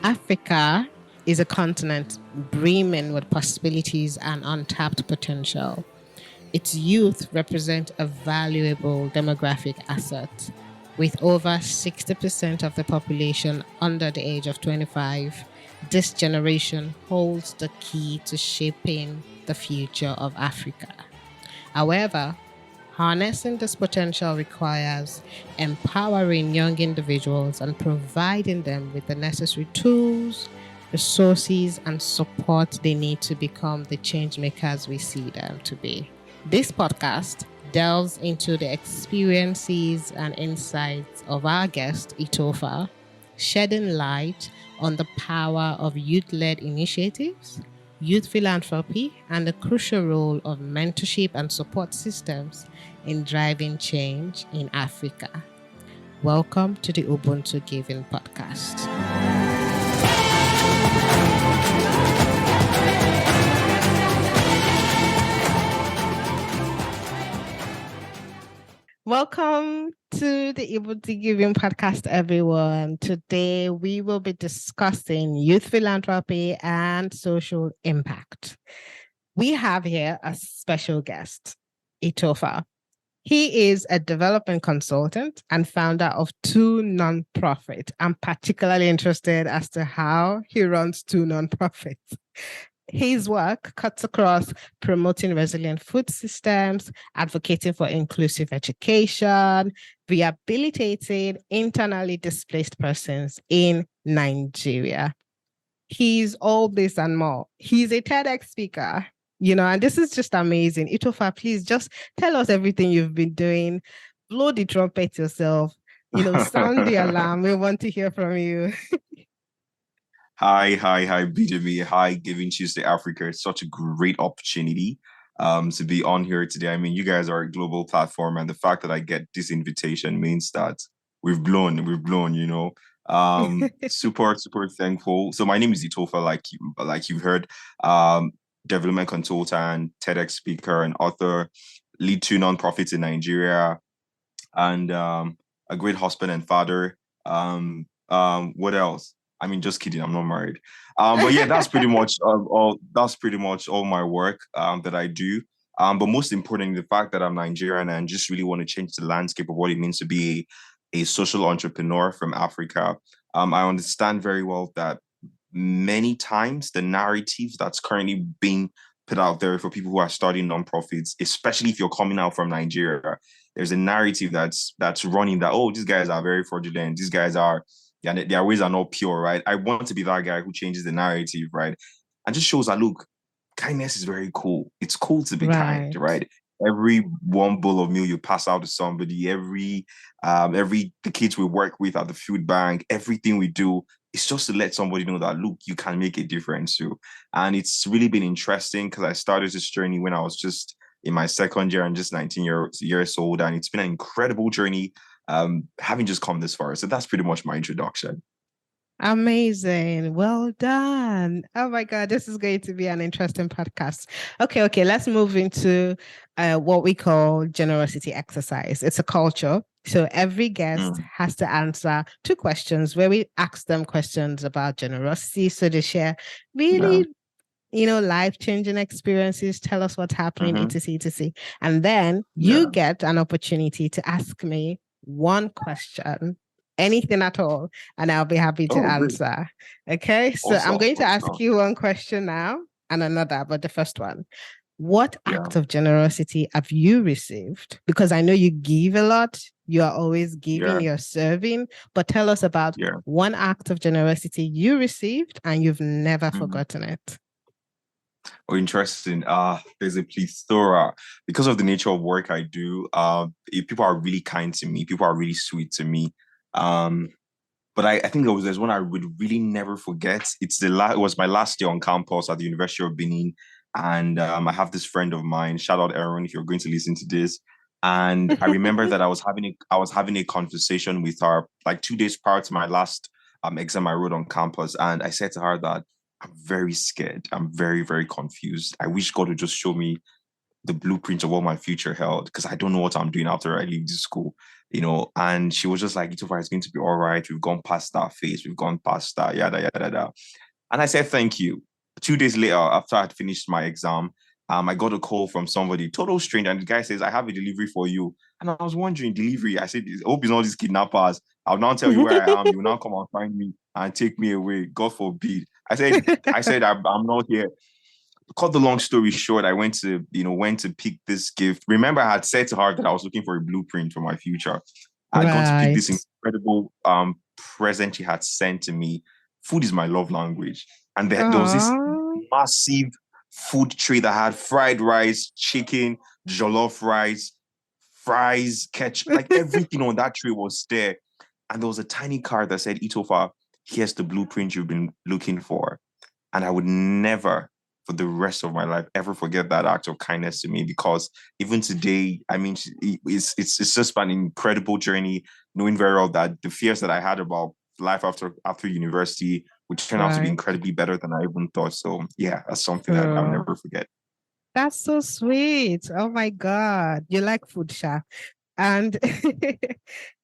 Africa is a continent brimming with possibilities and untapped potential. Its youth represent a valuable demographic asset, with over 60% of the population under the age of 25. This generation holds the key to shaping the future of Africa. However, harnessing this potential requires empowering young individuals and providing them with the necessary tools, resources, and support they need to become the change makers we see them to be. This podcast delves into the experiences and insights of our guest, Itofa, shedding light on the power of youth-led initiatives, youth philanthropy, and the crucial role of mentorship and support systems in driving change in Africa. Welcome to the Ubuntu Giving Podcast. Welcome to the Ubuntu Giving Podcast, everyone. Today we will be discussing youth philanthropy and social impact. We have here a special guest, Itofa. He is a development consultant and founder of two nonprofits. I'm particularly interested as to how he runs two nonprofits. His work cuts across promoting resilient food systems, advocating for inclusive education, rehabilitating internally displaced persons in Nigeria. He's all this and more. He's a TEDx speaker, and this is just amazing. Itofa, please just tell us everything you've been doing. Blow the trumpet yourself, sound the alarm. We want to hear from you. Hi, BDB. Hi, Giving Tuesday Africa. It's such a great opportunity to be on here today. I mean, you guys are a global platform, and the fact that I get this invitation means that we've blown, super thankful. So my name is Itofa, like you've heard, development consultant, TEDx speaker, and author, lead two nonprofits in Nigeria, and a great husband and father. What else? I mean, just kidding. I'm not married. But yeah, that's pretty much all. That's pretty much all my work that I do. But most importantly, the fact that I'm Nigerian and just really want to change the landscape of what it means to be a social entrepreneur from Africa. I understand very well that many times the narrative that's currently being put out there for people who are starting nonprofits, especially if you're coming out from Nigeria, there's a narrative that's running that, oh, these guys are very fraudulent. These guys are. Yeah, their ways are not pure, right? I want to be that guy who changes the narrative, right? And just shows that, look, kindness is very cool. It's cool to be kind, right? Every one bowl of meal you pass out to somebody, the kids we work with at the food bank, everything we do, it's just to let somebody know that, look, you can make a difference too. And it's really been interesting because I started this journey when I was just in my second year and just 19 years old. And it's been an incredible journey. Having just come this far. So that's pretty much my introduction. Amazing. Well done. Oh my God, this is going to be an interesting podcast. Okay. Let's move into what we call generosity exercise. It's a culture. So every guest has to answer two questions where we ask them questions about generosity. So they share really life-changing experiences, tell us what's happening, etc. And then you get an opportunity to ask me one question, anything at all, and I'll be happy to answer. Okay, so I'm going to ask you one question now and another, but the first one, what act of generosity have you received? Because I know you give a lot, you are always giving, you're serving, but tell us about one act of generosity you received and you've never forgotten it. Oh, interesting. There's a plethora because of the nature of work I do. People are really kind to me. People are really sweet to me. But I think there's one I would really never forget. It was my last year on campus at the University of Benin, and I have this friend of mine. Shout out Aaron if you're going to listen to this. And I remember that I was having a conversation with her like 2 days prior to my last exam I wrote on campus, and I said to her that I'm very scared. I'm very, very confused. I wish God would just show me the blueprint of what my future held because I don't know what I'm doing after I leave this school. and she was just like, Itofa, it's going to be all right. We've gone past that phase. We've gone past that, yada, yada, yada. And I said, thank you. 2 days later, after I'd finished my exam, I got a call from somebody, total stranger, and the guy says, I have a delivery for you. And I was wondering, delivery? I said, I hope it's not these kidnappers. I'll now tell you where I am. You will now come and find me and take me away. God forbid. I said, I'm not here. Cut the long story short, I went to pick this gift. Remember, I had said to her that I was looking for a blueprint for my future. I'd gone to pick this Right. incredible present she had sent to me. Food is my love language. And there was this Oh. massive food tray that had fried rice, chicken, jollof rice, fries, ketchup, like everything on that tray was there. And there was a tiny card that said, Itofa, here's the blueprint you've been looking for. And I would never, for the rest of my life, ever forget that act of kindness to me, because even today, I mean, it's just been an incredible journey, knowing very well that the fears that I had about life after university would turn out to be Right. incredibly better than I even thought. So yeah, that's something that I'll True. never forget. That's so sweet. Oh my God. You like food, Sha. And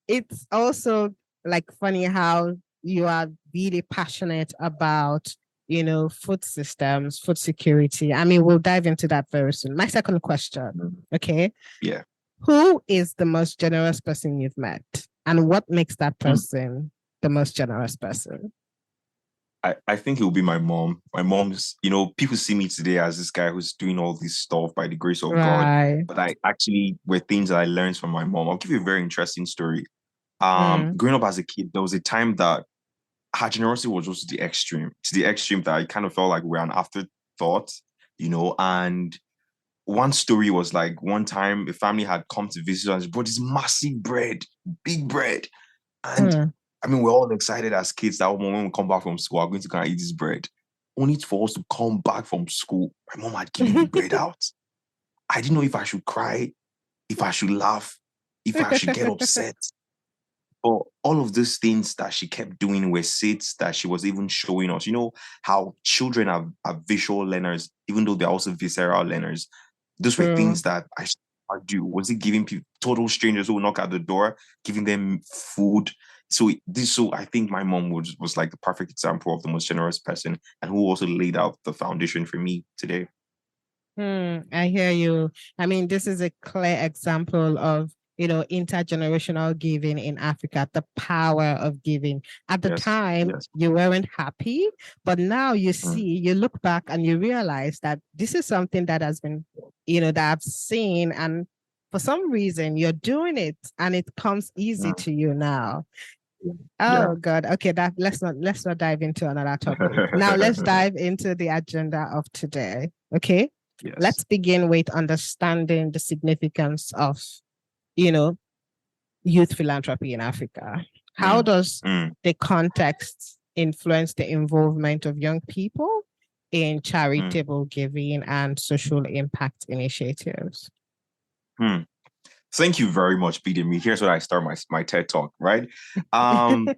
it's also like funny how you are really passionate about, food systems, food security. I mean, we'll dive into that very soon. My second question, Mhm. okay? Yeah. Who is the most generous person you've met? And what makes that Mm. person the most generous person? I think it will be my mom. My mom's, people see me today as this guy who's doing all this stuff by the grace of God. Right. But I actually were things that I learned from my mom. I'll give you a very interesting story. Mm, Growing up as a kid, there was a time that her generosity was just to the extreme that I kind of felt like we're an afterthought, and one story was like one time a family had come to visit us, brought this massive bread, big bread. And mm. I mean, we're all excited as kids that when we come back from school, we're going to kind of eat this bread. Only for us to come back from school, my mom had given the bread out. I didn't know if I should cry, if I should laugh, if I should get upset. But all of those things that she kept doing were seeds that she was even showing us. You know how children are visual learners, even though they're also visceral learners. Those were True. things that I do. Was it giving people total strangers who knock at the door, giving them food? So I think my mom was like the perfect example of the most generous person, and who also laid out the foundation for me today. I hear you. I mean, this is a clear example of, intergenerational giving in Africa, the power of giving. At the Yes, time, yes. you weren't happy, but now Mm, you look back and you realize that this is something that has been, that I've seen. And for some reason, you're doing it and it comes easy mm, to you now. yeah. Oh God. Okay, that let's not dive into another topic. Now let's dive into the agenda of today. Okay. Yes. Let's begin with understanding the significance of, you know, youth philanthropy in Africa. How Mm, does mm, the context influence the involvement of young people in mm, charitable giving and social impact initiatives? mm. Thank you very much, Bidemi. Here's where I start my TED talk, right? Um,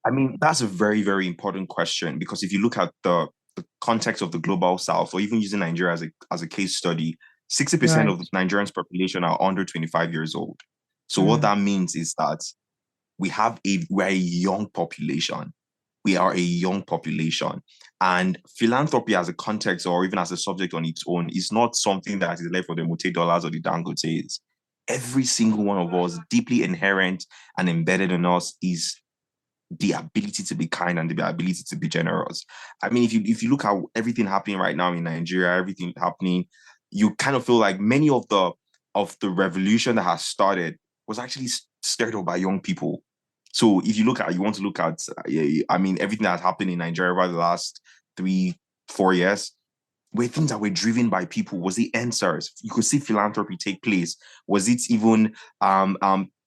I mean, that's a very, very important question, because if you look at the context of the global south, or even using Nigeria as a case study, 60% of Right. the Nigerians population are under 25 years old. So what Mm, that means is that we're a young population. We are a young population. And philanthropy as a context, or even as a subject on its own, is not something that is left for the Mute dollars or the Dangotes. Every single one of us, deeply inherent and embedded in us, is the ability to be kind and the ability to be generous. I mean, if you look at everything happening right now in Nigeria, everything happening, you kind of feel like many of the revolution that has started was actually stirred up by young people. So if you want to look at, I mean, everything that's happened in Nigeria over the last 3, 4 years, were things that were driven by people. Was it answers? You could see philanthropy take place. Was it even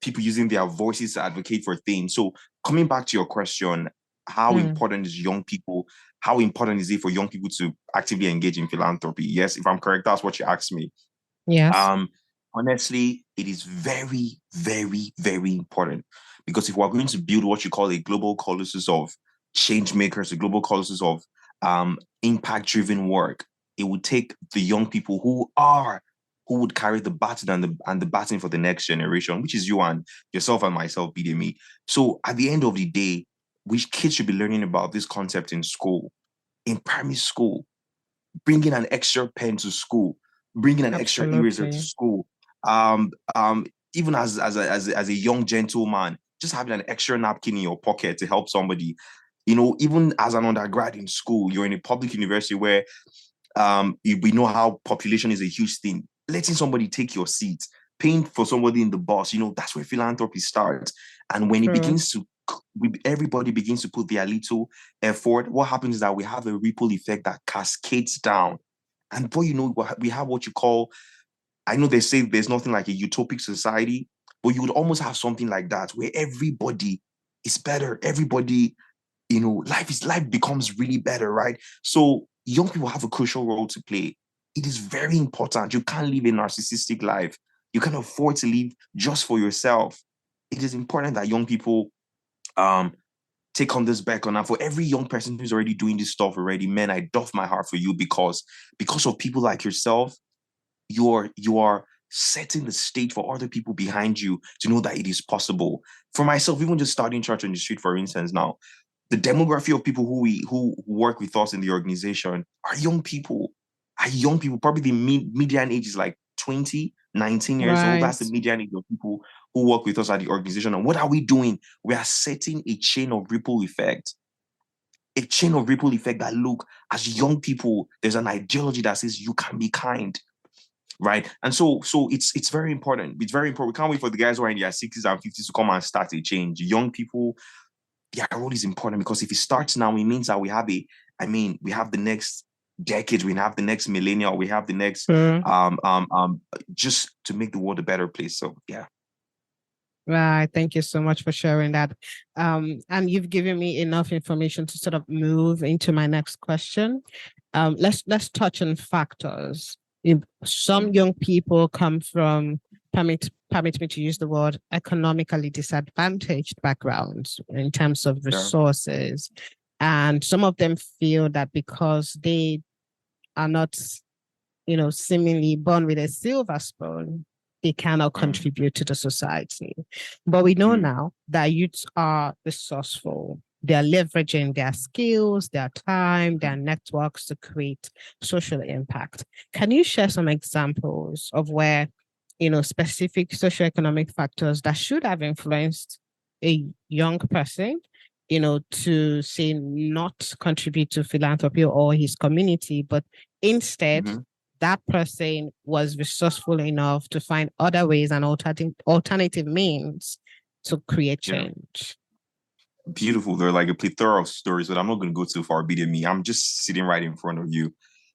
people using their voices to advocate for things? So coming back to your question, how mm, important is young people? How important is it for young people to actively engage in philanthropy? Yes, if I'm correct, that's what you asked me. yes. Um, Honestly, it is very, very, very important, because if we're going to build what you call a global colossus of change makers, a global colossus of impact-driven work, it would take the young people who are who would carry the baton and the baton for the next generation, which is you and yourself and myself, BDME. So at the end of the day, kids should be learning about this concept in school, in primary school, bringing an extra pen to school, bringing an extra eraser to Absolutely. school. Um, um, Even as a young gentleman, just having an extra napkin in your pocket to help somebody. Even as an undergrad in school, you're in a public university where we know how population is a huge thing. Letting somebody take your seat, paying for somebody in the bus, that's where philanthropy starts. And when it True. begins to, everybody begins to put their little effort, what happens is that we have a ripple effect that cascades down. And before you know, we have what you call, I know they say there's nothing like a utopic society, but you would almost have something like that where everybody is better. Everybody, life becomes really better, right? So young people have a crucial role to play. It is very important. You can't live a narcissistic life. You can't afford to live just for yourself. It is important that young people um take on this back on. And for every young person who's already doing this stuff already, man, I doff my heart for you because of people like yourself, you are setting the stage for other people behind you to know that it is possible. For myself, even just starting church on the street, for instance, now the demography of people who work with us in the organization are young people. Probably the median age is like 20, 19 years old. That's the Right. median age of people who work with us at the organization. And what are we doing? We are setting a chain of ripple effect. A chain of ripple effect that, look, as young people, there's an ideology that says you can be kind, right? And so it's very important. It's very important. We can't wait for the guys who are in their 60s and 50s to come and start a change. Young people, their role is important because if it starts now, it means that we have we have the next decade, we have the next millennial, we have the next True. just to make the world a better place. So yeah. Right. Thank you so much for sharing that. And you've given me enough information to sort of move into my next question. Let's touch on factors. If some young people come from, permit me to use the word, economically disadvantaged backgrounds in terms of Yeah. resources, and some of them feel that because they are not, seemingly born with a silver spoon, they cannot Mm, contribute to the society. But we know mm, now that youths are resourceful. They're leveraging their skills, their time, their networks to create social impact. Can you share some examples of where, specific socioeconomic factors that should have influenced a young person, to say not contribute to philanthropy or his community, but instead mhm. that person was resourceful enough to find other ways and alternative means to create Yeah. change? Beautiful. They're like a plethora of stories, but I'm not going to go too far beating me. I'm just sitting right in front of you.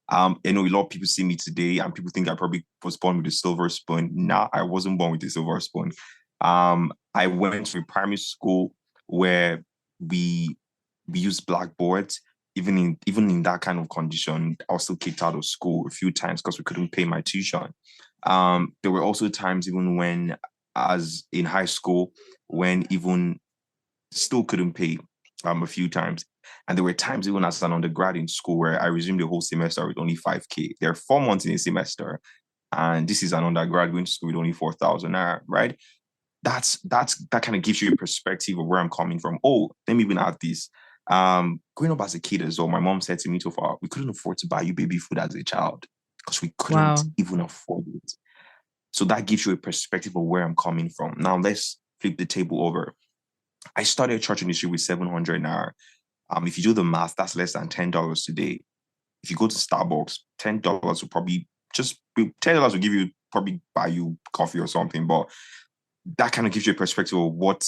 I know a lot of people see me today and people think I probably was born with a silver spoon. Nah, I wasn't born with a silver spoon. I went to a primary school where we we used blackboards. Even in that kind of condition, I was still kicked out of school a few times because we couldn't pay my tuition. There were also times even when, as in high school, when even still couldn't pay a few times. And there were times even as an undergrad in school where I resumed the whole semester with only 5K. There are 4 months in a semester, and this is an undergrad going to school with only 4,000 naira, right? That kind of gives you a perspective of where I'm coming from. Oh, let me even add this. Growing up as a kid as well, my mom said to me, "Tofa, we couldn't afford to buy you baby food as a child because we couldn't Wow. even afford it." So that gives you a perspective of where I'm coming from. Now let's flip the table over. I started church industry with 700 naira. If you do the math, that's less than $10 today. If you go to Starbucks, $10 will probably just $10 will give you probably buy you coffee or something. But that kind of gives you a perspective of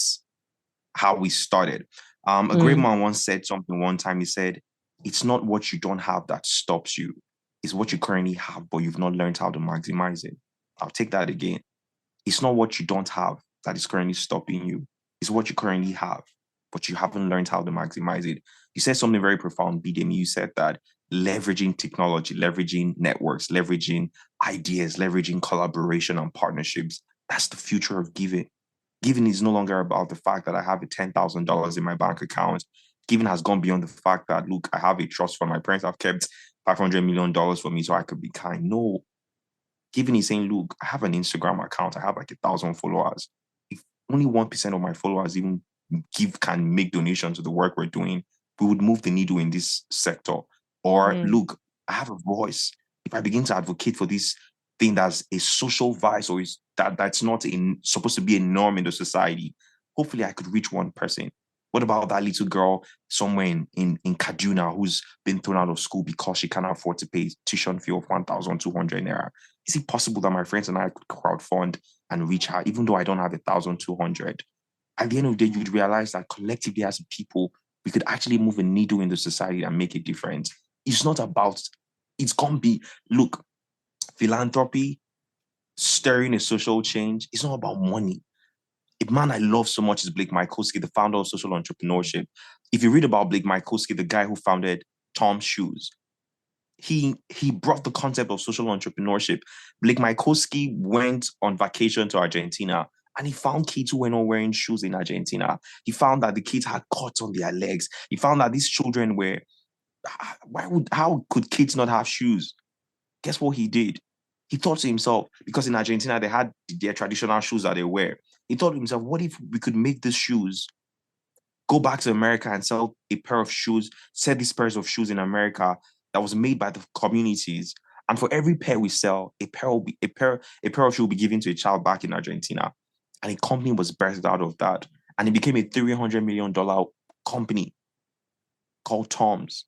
how we started. A great Mm, man once said something one time. He said, "It's not what you don't have that stops you. It's what you currently have, but you've not learned how to maximize it." I'll take that again. It's not what you don't have that is currently stopping you. It's what you currently have, but you haven't learned how to maximize it. You said something very profound, BDM. You said that leveraging technology, leveraging networks, leveraging ideas, leveraging collaboration and partnerships, that's the future of giving. Giving is no longer about the fact that I have a $10,000 in my bank account. Giving has gone beyond the fact that, look, I have a trust fund. My parents have kept $500 million for me so I could be kind. No, Giving is saying, look, I have an Instagram account. I have like 1,000 followers. If only 1% of my followers even can make donations to the work we're doing, we would move the needle in this sector. Or Mm. look, I have a voice. If I begin to advocate for this thing that's a social vice or is that's not supposed to be a norm in the society, hopefully I could reach one person. What about that little girl somewhere in Kaduna who's been thrown out of school because she cannot afford to pay tuition fee of 1,200 naira? Is it possible that my friends and I could crowdfund and reach her, even though I don't have 1,200? At the end of the day, you'd realize that collectively as people, we could actually move a needle in the society and make a difference. It's not about, it's going to be, look, philanthropy, stirring a social change, it's not about money. A man I love so much is Blake Michalski, the founder of social entrepreneurship. If you read about Blake Michalski, the guy who founded Tom's Shoes, he brought the concept of social entrepreneurship. Blake Michalski went on vacation to Argentina and he found kids who were not wearing shoes in Argentina. He found that the kids had cuts on their legs. He found that these children were, how could kids not have shoes? Guess what he did? He thought to himself, because in Argentina they had their traditional shoes that they wear. He thought to himself, what if we could make these shoes, go back to America and sell a pair of shoes, sell these pairs of shoes in America that was made by the communities. And for every pair we sell, a pair of shoes will be given to a child back in Argentina. And a company was birthed out of that. And it became a $300 million company called Tom's.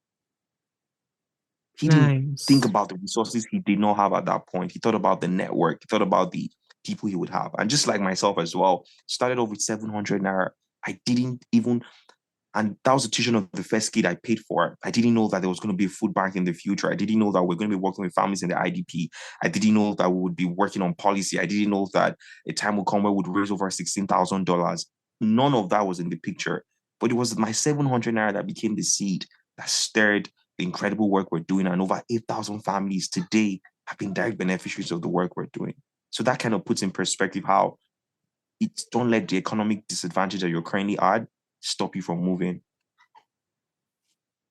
He didn't think Nice. about the resources he did not have at that point. He thought about the network. He thought about the people he would have. And just like myself as well, started off with 700 naira. I didn't even, and that was the tuition of the first kid I paid for. I didn't know that there was going to be a food bank in the future. I didn't know that we're going to be working with families in the IDP. I didn't know that we would be working on policy. I didn't know that a time will come where we would raise over $16,000. None of that was in the picture. But it was my 700 naira that became the seed that stirred the incredible work we're doing. And over 8,000 families today have been direct beneficiaries of the work we're doing. So that kind of puts in perspective how don't let the economic disadvantage that you're currently at stop you from moving.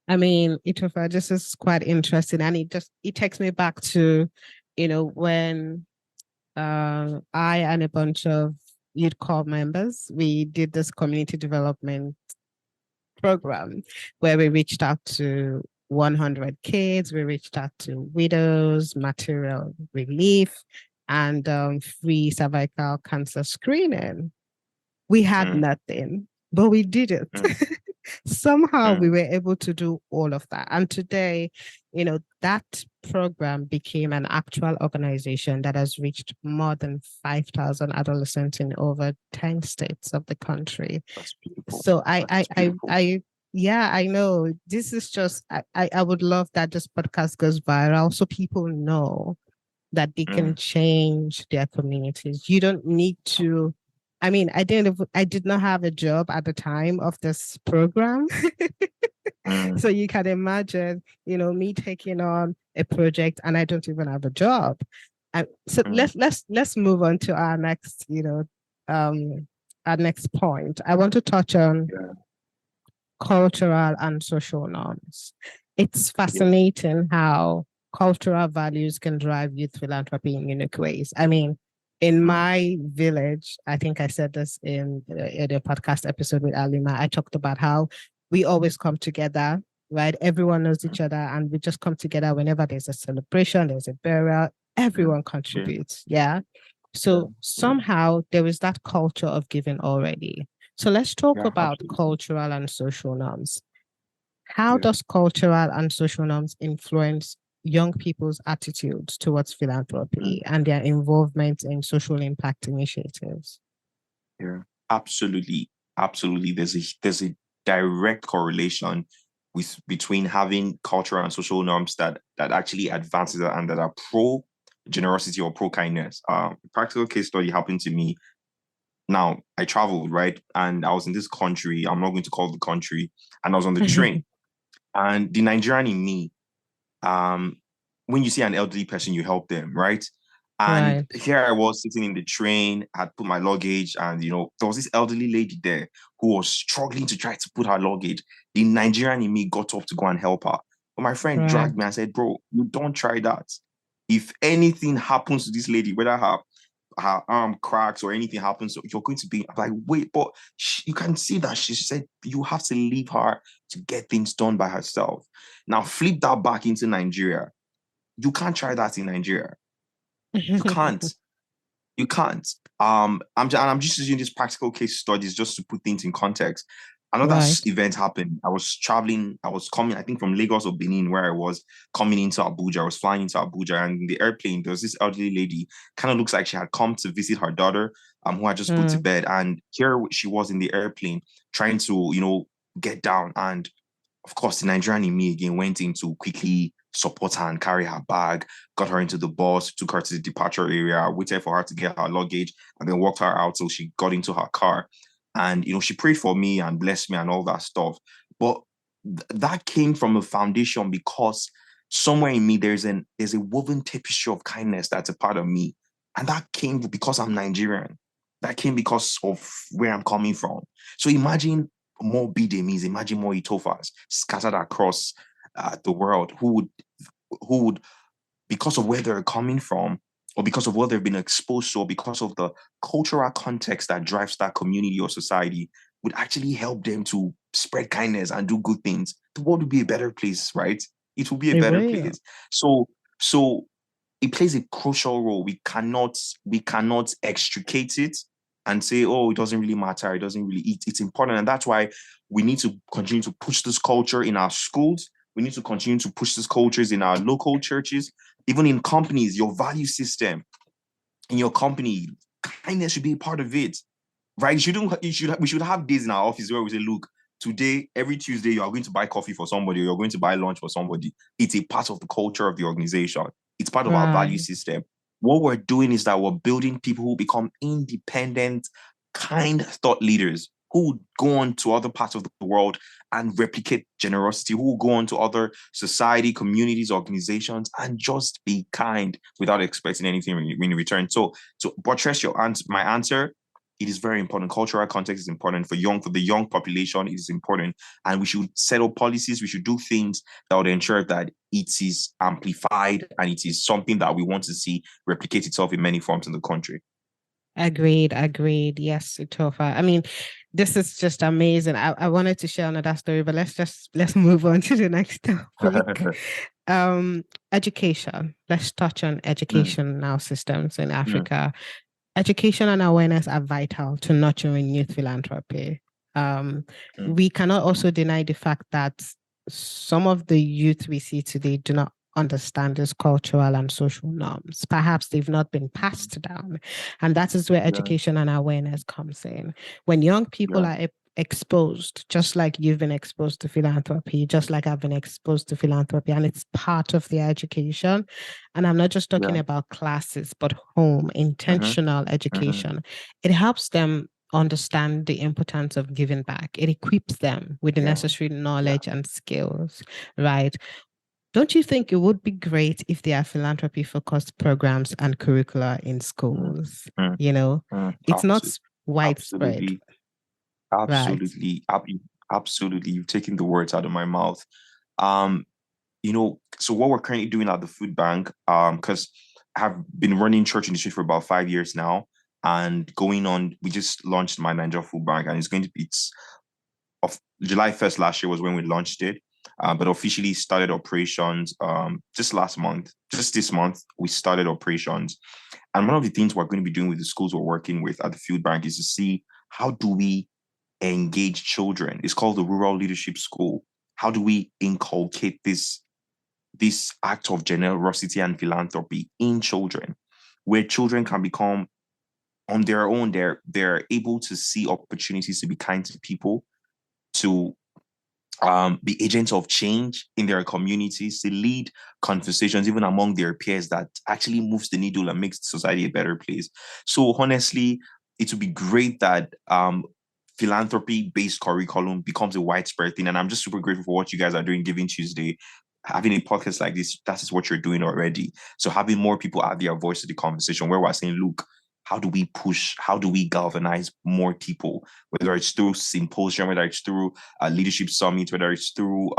I mean, Itofa, this is quite interesting, and it takes me back to, when I and a bunch of youth corps members, we did this community development program where we reached out to 100 kids, we reached out to widows, material relief, and free cervical cancer screening. We had nothing, but we did it. Somehow we were able to do all of that. And today, that program became an actual organization that has reached more than 5,000 adolescents in over 10 states of the country. That's beautiful. So yeah, I know. This is just, I would love that this podcast goes viral so people know that they can change their communities. You don't need to, I mean, I did not have a job at the time of this program. So you can imagine, me taking on a project and I don't even have a job. So let's move on to our next, our next point. I want to touch on cultural and social norms. It's fascinating how cultural values can drive youth philanthropy in unique ways. I mean, in my village, I think I said this in a podcast episode with Alima, I talked about how we always come together, right? Everyone knows each other and we just come together whenever there's a celebration, there's a burial, everyone contributes. Yeah. So somehow there is that culture of giving already. So let's talk about cultural and social norms. How does cultural and social norms influence young people's attitudes towards philanthropy and their involvement in social impact initiatives? Yeah, absolutely. Absolutely. There's a direct correlation between having cultural and social norms that actually advances and that are pro generosity or pro kindness. Practical case study happened to me. Now, I traveled, right? And I was in this country. I'm not going to call the country. And I was on the train. And the Nigerian in me, when you see an elderly person, you help them, right? And here I was sitting in the train, I had put my luggage, and there was this elderly lady there who was struggling to try to put her luggage. The Nigerian in me got up to go and help her. But my friend dragged me and said, bro, you don't try that. If anything happens to this lady, whether her arm cracks or anything happens, you're going to be like, wait, but you can see that she said you have to leave her to get things done by herself. Now flip that back into Nigeria. You can't try that in Nigeria. You can't. You can't. I'm just using these practical case studies just to put things in context. Another Right. event happened. I was traveling. I was coming, I think, from Lagos or Benin, where I was coming into Abuja. I was flying into Abuja, and in the airplane, there was this elderly lady. Kind of looks like she had come to visit her daughter, who had just put to Mm. bed. And here she was in the airplane, trying to, get down. And of course, the Nigerian in me again went in to quickly support her and carry her bag, got her into the bus, took her to the departure area, waited for her to get her luggage, and then walked her out till she got into her car. And, she prayed for me and blessed me and all that stuff. But that came from a foundation because somewhere in me, there's a woven tapestry of kindness that's a part of me. And that came because I'm Nigerian. That came because of where I'm coming from. So imagine more Bidemis, imagine more Itofas scattered across the world who would, because of where they're coming from, or because of what they've been exposed to, or because of the cultural context that drives that community or society, would actually help them to spread kindness and do good things. The world would be a better place, right? It will be a It better will. place. So it plays a crucial role. We cannot extricate it and say, oh, it doesn't really matter. It doesn't really. It's important, and that's why we need to continue to push this culture in our schools. We need to continue to push these cultures in our local churches, even in companies. Your value system in your company, kindness should be a part of it, right? We should have days in our office where we say, look, today, every Tuesday, you are going to buy coffee for somebody, or you're going to buy lunch for somebody. It's a part of the culture of the organization. It's part of our value Right. system. What we're doing is that we're building people who become independent, kind thought leaders who would go on to other parts of the world and replicate generosity, who will go on to other society, communities, organizations, and just be kind without expecting anything in return. So buttress my answer, it is very important. Cultural context is important for the young population. It is important, and we should set up policies. We should do things that would ensure that it is amplified and it is something that we want to see replicate itself in many forms in the country. Agreed. Agreed. Yes, Itofa. I mean, this is just amazing. I wanted to share another story, but let's move on to the next topic. Education. Let's touch on Mm, education now systems in mm, Africa. Education and awareness are vital to nurturing youth philanthropy. Um, mm, we cannot also deny the fact that some of the youth we see today do not understand these cultural and social norms. Perhaps they've not been passed down. And that is where yeah, education and awareness comes in. When young people yeah, are exposed, just like you've been exposed to philanthropy, just like I've been exposed to philanthropy, and it's part of their education. And I'm not just talking yeah. about classes, but home, Mm-hmm, intentional mm-hmm, education. It helps them understand the importance of giving back. It equips them with the yeah, necessary yeah. knowledge and skills, right? Don't you think it would be great if there are philanthropy focused programs and curricula in Mm, schools? mm, You know, it's not absolutely, widespread, absolutely, right? absolutely, absolutely. You've taken the words out of my mouth. Um, so what we're currently doing at the food bank, because I have been running church in the street for about 5 years now, and going on, we just launched my Ninja Food Bank, and it's of July 1st last year was when we launched it. But officially started operations just last month, just this month, we started operations. And one of the things we're going to be doing with the schools we're working with at the food bank is to see how do we engage children. It's called the Rural Leadership School. How do we inculcate this act of generosity and philanthropy in children, where children can become on their own, they're able to see opportunities to be kind to people, to be agents of change in their communities, to lead conversations even among their peers that actually moves the needle and makes society a better place. So honestly, it would be great that philanthropy-based curriculum becomes a widespread thing. And I'm just super grateful for what you guys are doing, Giving Tuesday. Having a podcast like this, that is what you're doing already. So having more people add their voice to the conversation where we're saying, look, how do we push? How do we galvanize more people? Whether it's through symposium, whether it's through a leadership summit, whether it's through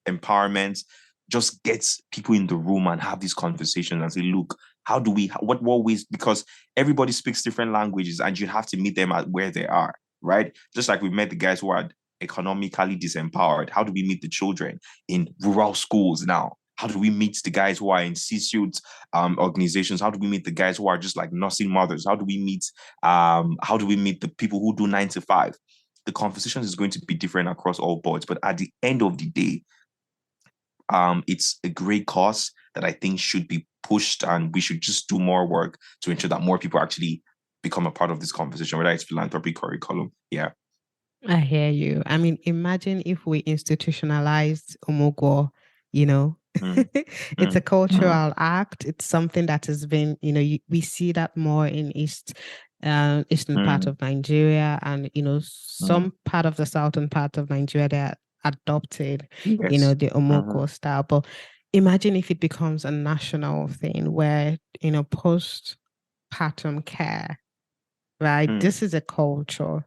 empowerment, just gets people in the room and have these conversations and say, look, how do we, what ways, because everybody speaks different languages and you have to meet them at where they are, right? Just like we met the guys who are economically disempowered. How do we meet the children in rural schools now? How do we meet the guys who are in C-suite organizations? How do we meet the guys who are just like nursing mothers? How do we meet the people who do 9 to 5? The conversation is going to be different across all boards, but at the end of the day, it's a great cause that I think should be pushed, and we should just do more work to ensure that more people actually become a part of this conversation, whether it's philanthropy curriculum. Yeah. I hear you. I mean, imagine if we institutionalized Omugo, you know, Mm, it's a mm, mm, cultural act. It's something that has been, we see that more in eastern part mm, of Nigeria, and, mm. some part of the southern part of Nigeria that adopted, Yes. the Mhm, Omoko style. But imagine if it becomes a national thing where, postpartum care, right? mm. This is a culture.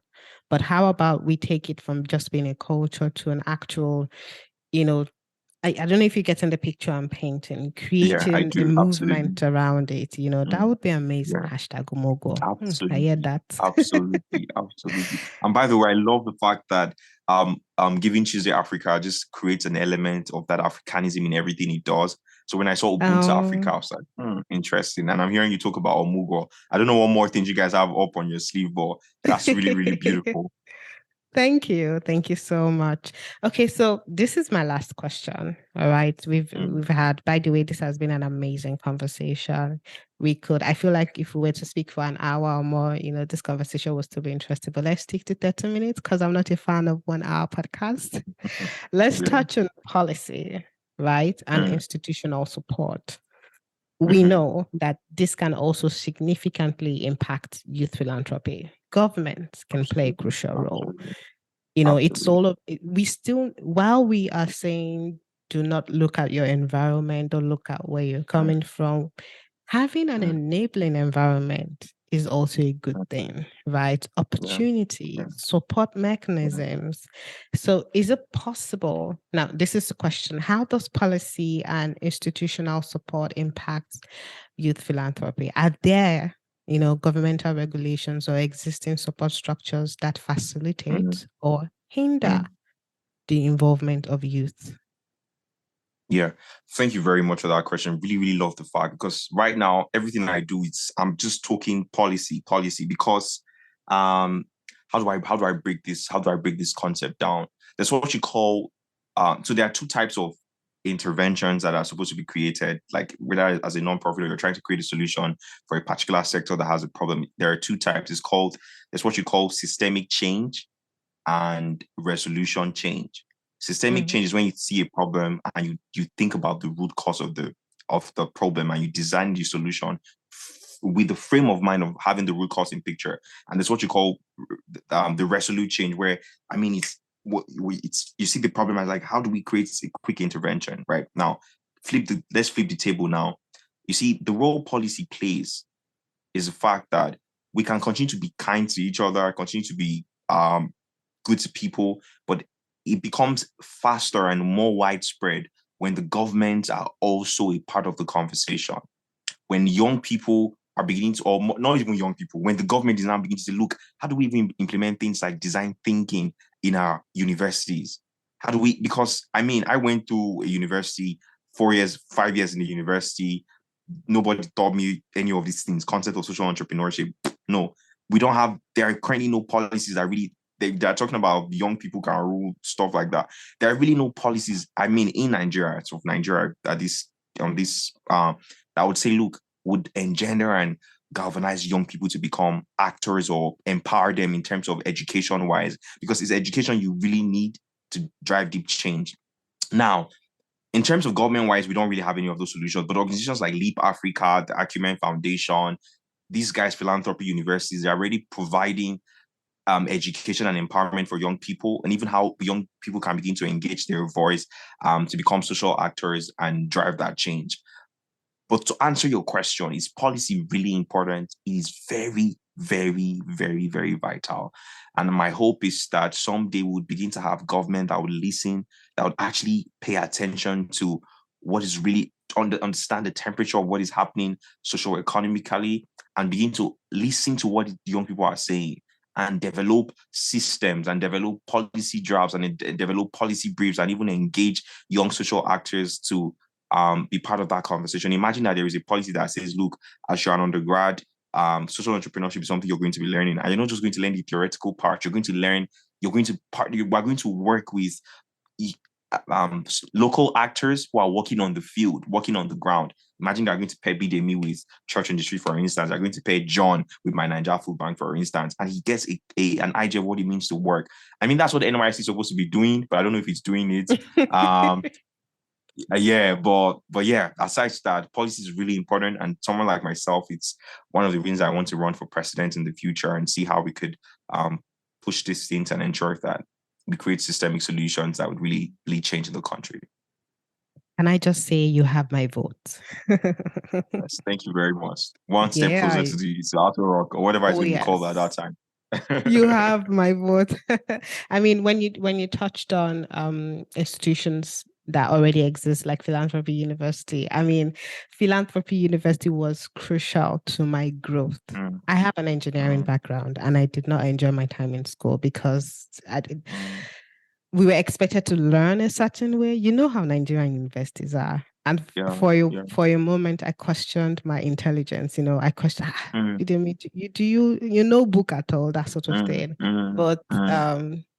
But how about we take it from just being a culture to an actual, you know, I don't know if you're getting the picture I'm painting, Yeah, I creating a do. Absolutely. movement around it, that Mm, would be amazing. yeah. Hashtag Umogo. I hear Absolutely, that. absolutely, absolutely. And by the way, I love the fact that Giving Tuesday Africa just creates an element of that Africanism in everything it does. So when I saw Ubuntu Africa, I Um, was like, interesting. And I'm hearing you talk about Omugo. I don't know what more things you guys have up on your sleeve, but that's really, really beautiful. Thank you. Thank you so much. Okay, so this is my last question. All right. Mm. We've had, by the way, this has been an amazing conversation. I feel like if we were to speak for an hour or more, this conversation was still be interesting. But let's stick to 30 minutes because I'm not a fan of 1 hour podcast. Let's Yeah. touch on policy, right? And Mm. institutional support. We Mm-hmm. know that this can also significantly impact youth philanthropy. Governments can play a Absolutely, crucial role. absolutely, It's absolutely. all of we still, while we are saying do not look at your environment or look at where you're Mm, coming from, having an mm, enabling environment is also a good mm. thing, right? Yeah, yeah. Opportunities, support Yeah. mechanisms. So, is it possible? Now, this is the question: how does policy and institutional support impact youth philanthropy? Are there, governmental regulations or existing support structures that Mm, facilitate or hinder mm. the involvement of youth? Yeah, thank you very much for that question. Really, really love the fact, because right now everything I do, I'm just talking policy, because um how do I break this concept down? There's what you call so there are two types of interventions that are supposed to be created, like whether as a nonprofit or you're trying to create a solution for a particular sector that has a problem. There are two types. There's what you call systemic change and resolution change. Systemic Mm-hmm. change is when you see a problem and you think about the root cause of the problem and you design the solution with the frame of mind of having the root cause in picture. And that's what you call the resolute change, where I mean it's you see the problem as like, how do we create a quick intervention right now? Let's flip the table now. You see, the role policy plays is the fact that we can continue to be kind to each other, continue to be good to people, but it becomes faster and more widespread when the governments are also a part of the conversation. When young people are beginning to, or not even young people, when the government is now beginning to look, how do we even implement things like design thinking in our universities? How do we, because I mean, I went to a university, 4 years, 5 years in the university. Nobody taught me any of these things, concept of social entrepreneurship. No, we don't have, there are currently no policies that really, they're talking about young people can rule, stuff like that. There are really no policies, I mean, in Nigeria, so Nigeria, that would say, look, would engender and galvanize young people to become actors or empower them in terms of education wise, because it's education you really need to drive deep change. Now, in terms of government wise, we don't really have any of those solutions, but organizations like Leap Africa, the Acumen Foundation, these guys, philanthropy universities, they're already providing education and empowerment for young people, and even how young people can begin to engage their voice to become social actors and drive that change. But to answer your question, is policy really important? It is very, very, very, very vital. And my hope is that someday we would begin to have government that would listen, that would actually pay attention to what is really understand the temperature of what is happening socio-economically, and begin to listen to what young people are saying, and develop systems and develop policy drafts and develop policy briefs, and even engage young social actors to be part of that conversation. Imagine that there is a policy that says, look, as you're an undergrad, social entrepreneurship is something you're going to be learning. And you're not just going to learn the theoretical part, you're going to learn, you are going to work with local actors who are working on the field, working on the ground. Imagine they're going to pair Bidemi with Church in the Street, for instance. They're going to pair John with my9jaFoodBank, for instance, and he gets an idea of what it means to work. I mean, that's what the NYC is supposed to be doing, but I don't know if it's doing it. Yeah, but yeah, aside that, policy is really important. And someone like myself, it's one of the reasons I want to run for president in the future and see how we could push these things and ensure that we create systemic solutions that would really, really change the country. Can I just say you have my vote? Yes, thank you very much. One step closer to the Outer Rock, or whatever it's going to be called at that time. You have my vote. I mean, when you touched on institutions that already exist, like Philanthropy University. I mean, Philanthropy University was crucial to my growth. I have an engineering background, and I did not enjoy my time in school because we were expected to learn a certain way. You know how Nigerian universities are. And for a moment, I questioned my intelligence. You know, I questioned, do you know book at all, that sort of thing. But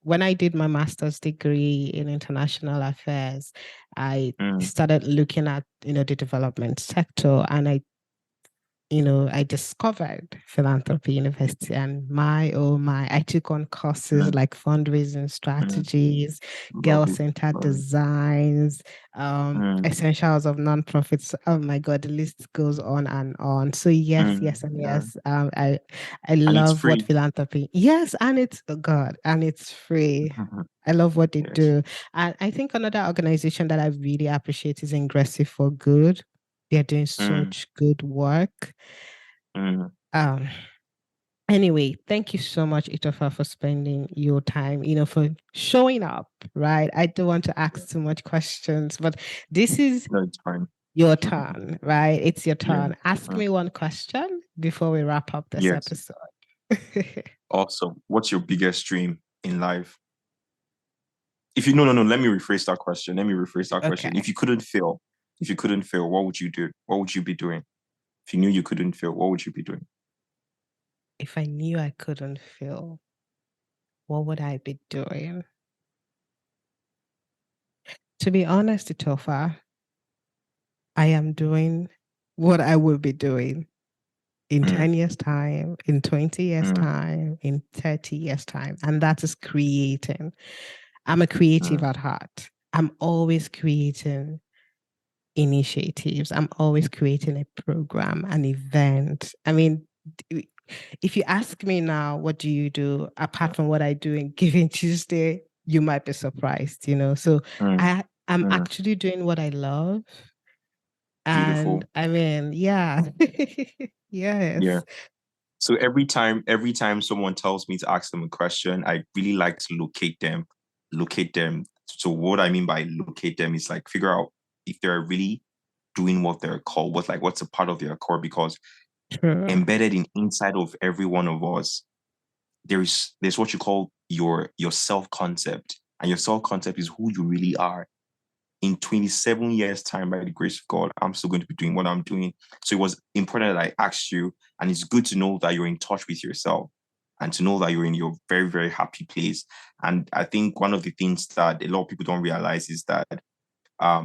when I did my master's degree in international affairs, I started looking at, the development sector, and I discovered Philanthropy University, and I took on courses like fundraising strategies, girl-centered designs, essentials of nonprofits. Oh my God, the list goes on and on. So yes. I love what philanthropy. Yes, and it's and it's free. I love what they do. And I think another organization that I really appreciate is Ingressive for Good. They're doing such good work. Anyway, thank you so much, Itofa, for spending your time, for showing up, right? I don't want to ask too much questions, but this is your turn, right? It's your turn. Ask me one question before we wrap up this episode. Awesome. What's your biggest dream in life? If you no, let me rephrase that question. Question. If you couldn't fail, what would you do? What would you be doing? If you knew you couldn't fail, what would you be doing? If I knew I couldn't fail, what would I be doing? To be honest, Itofa, I am doing what I will be doing in 10 years' time, in 20 years' time, in 30 years' time. And that is creating. I'm a creative at heart. I'm always creating initiatives. I'm always creating a program, an event. I mean, if you ask me now, what do you do apart from what I do in GivingTuesday, you might be surprised, So I'm actually doing what I love. Beautiful. And I mean, yeah. Yes. Yeah. So every time someone tells me to ask them a question, I really like to locate them. So what I mean by locate them is like figure out if they're really doing what they're called, what's a part of their core, because embedded inside of every one of us, there's what you call your self-concept. And your self-concept is who you really are. In 27 years' time, by the grace of God, I'm still going to be doing what I'm doing. So it was important that I asked you, and it's good to know that you're in touch with yourself and to know that you're in your very, very happy place. And I think one of the things that a lot of people don't realize is that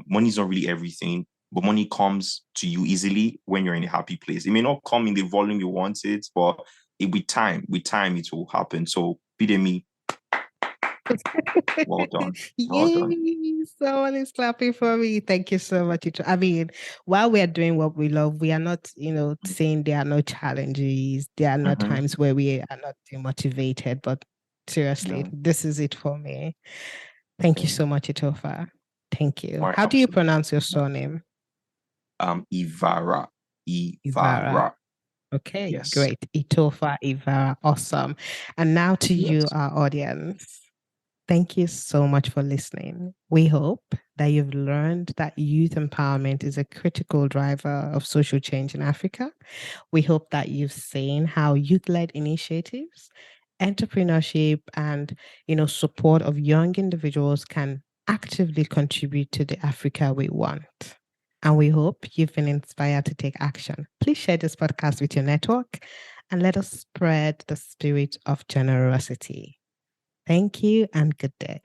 money is not really everything, but money comes to you easily when you're in a happy place. It may not come in the volume you want it, but with time, it will happen. So, Bidemi, well done. Well done. Yay! Someone is clapping for me. Thank you so much. I mean, while we are doing what we love, we are not, saying there are no challenges. There are no times where we are not demotivated. But seriously, this is it for me. Thank you so much, Itofa. Thank you. How do you pronounce your surname? Ivarah. Okay, yes. Great. Itofa Ivarah. Awesome. And now to you, our audience. Thank you so much for listening. We hope that you've learned that youth empowerment is a critical driver of social change in Africa. We hope that you've seen how youth-led initiatives, entrepreneurship, and support of young individuals can actively contribute to the Africa we want. And we hope you've been inspired to take action. Please share this podcast with your network and let us spread the spirit of generosity. Thank you and good day.